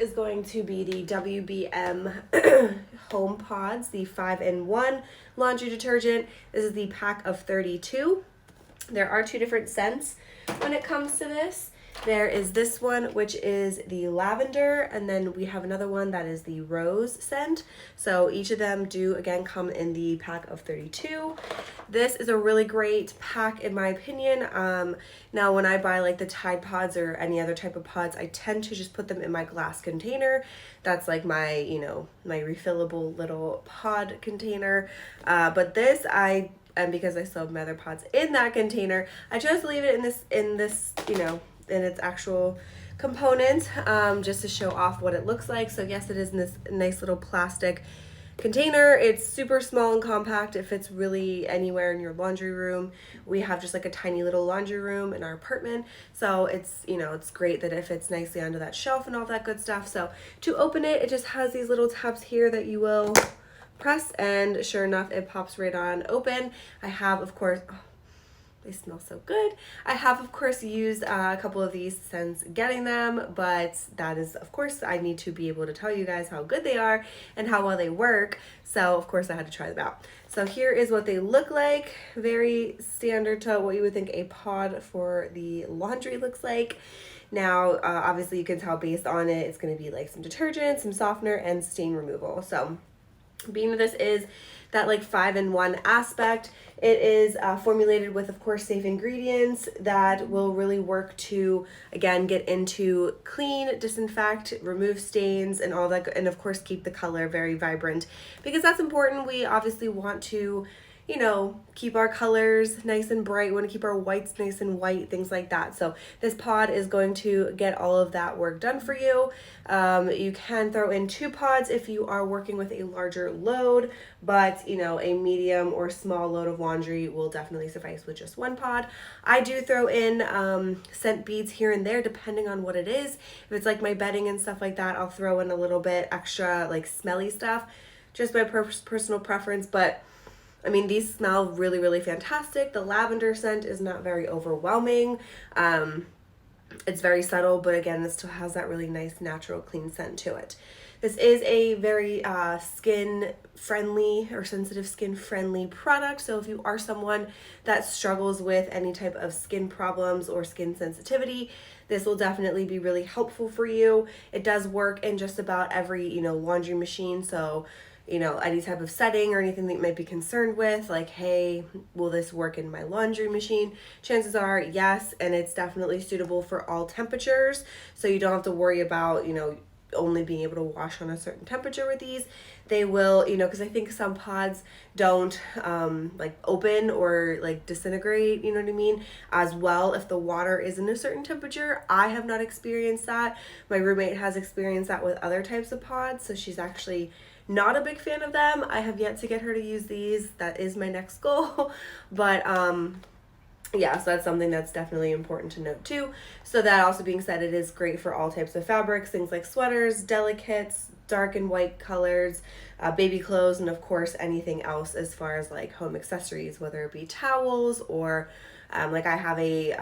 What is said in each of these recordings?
is going to be the WBM Home Pods, the 5-in-1 laundry detergent. This is the pack of 32. There are two different scents when it comes to this. There is this one, which is the lavender, and then we have another one that is the rose scent. So each of them do, again, come in the pack of 32. This is a really great pack, in my opinion. Now, when I buy like the Tide Pods or any other type of pods, I tend to just put them in my glass container. That's like my, my refillable little pod container. But this, and because I still have my other pods in that container, I chose to leave it in this, in its actual component, just to show off what it looks like. So yes, it is in this nice little plastic container. It's super small and compact. It fits really anywhere in your laundry room. We have just like a tiny little laundry room in our apartment, so it's it's great that it fits nicely onto that shelf and all that good stuff. So to open it, it just has these little tabs here that you will press, and sure enough, it pops right on open. I have, of course, they smell so good. I have, of course, used a couple of these since getting them, but that is, of course, I need to be able to tell you guys how good they are and how well they work. So, of course, I had to try them out. So here is what they look like. Very standard to what you would think a pod for the laundry looks like. Now, obviously, you can tell based on it, it's going to be like some detergent, some softener, and stain removal. So, being that this is that like 5-in-1 aspect, it is formulated with, of course, safe ingredients that will really work to, again, get into clean, disinfect, remove stains, and all that, and of course keep the color very vibrant, because that's important. We obviously want to keep our colors nice and bright. We want to keep our whites nice and white, things like that. So this pod is going to get all of that work done for you. You can throw in 2 pods if you are working with a larger load, but a medium or small load of laundry will definitely suffice with just 1 pod. I do throw in scent beads here and there depending on what it is. If it's like my bedding and stuff like that, I'll throw in a little bit extra like smelly stuff, just my personal preference. But I mean, these smell really, really fantastic. The lavender scent is not very overwhelming. It's very subtle, but again, this still has that really nice, natural, clean scent to it. This is a very skin-friendly or sensitive skin-friendly product. So if you are someone that struggles with any type of skin problems or skin sensitivity, this will definitely be really helpful for you. It does work in just about every, laundry machine. So any type of setting or anything that you might be concerned with, like, hey, will this work in my laundry machine? Chances are yes, and it's definitely suitable for all temperatures. So you don't have to worry about, only being able to wash on a certain temperature with these. They will, because I think some pods don't like open or like disintegrate, you know what I mean, as well if the water is in a certain temperature. I have not experienced that. My roommate has experienced that with other types of pods, so she's actually not a big fan of them. I have yet to get her to use these. That is my next goal. But yeah, so that's something that's definitely important to note too. So that also being said, it is great for all types of fabrics, things like sweaters, delicates, dark and white colors, baby clothes, and of course anything else as far as like home accessories, whether it be towels or like I have a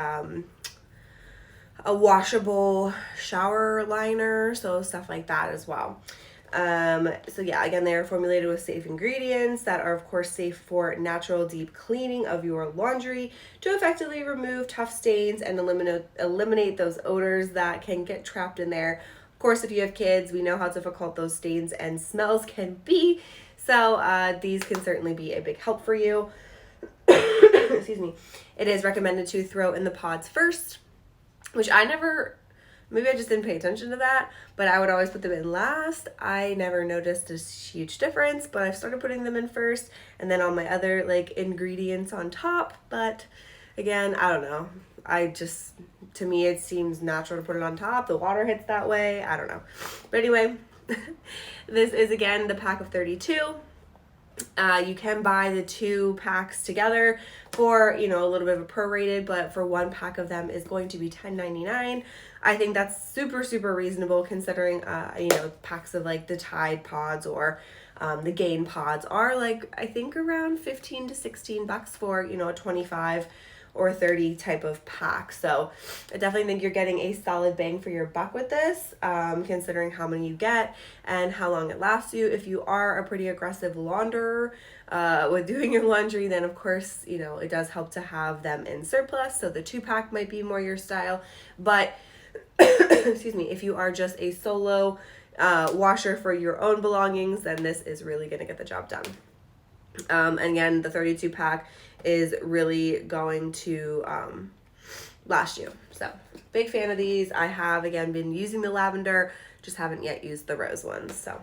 washable shower liner, so stuff like that as well. So yeah, again, they are formulated with safe ingredients that are of course safe for natural deep cleaning of your laundry to effectively remove tough stains and eliminate those odors that can get trapped in there. Of course, if you have kids, we know how difficult those stains and smells can be. So these can certainly be a big help for you. Excuse me. It is recommended to throw in the pods first, which maybe I just didn't pay attention to that, but I would always put them in last. I never noticed a huge difference, but I've started putting them in first and then all my other like ingredients on top. But again, I don't know. To me, it seems natural to put it on top. The water hits that way. I don't know. But anyway, this is again the pack of 32. You can buy the 2 packs together for, a little bit of a prorated, but for 1 pack of them is going to be $10.99. I think that's super, super reasonable considering, packs of like the Tide pods or the Gain pods are like, I think around $15 to $16 for, a 25 or 30 type of pack. So I definitely think you're getting a solid bang for your buck with this, considering how many you get and how long it lasts you. If you are a pretty aggressive launderer with doing your laundry, then of course, you know, it does help to have them in surplus. So the 2-pack might be more your style. But excuse me, if you are just a solo washer for your own belongings, then this is really going to get the job done. And again, the 32-pack is really going to last you. So big fan of these. I have, again, been using the lavender, just haven't yet used the rose ones. So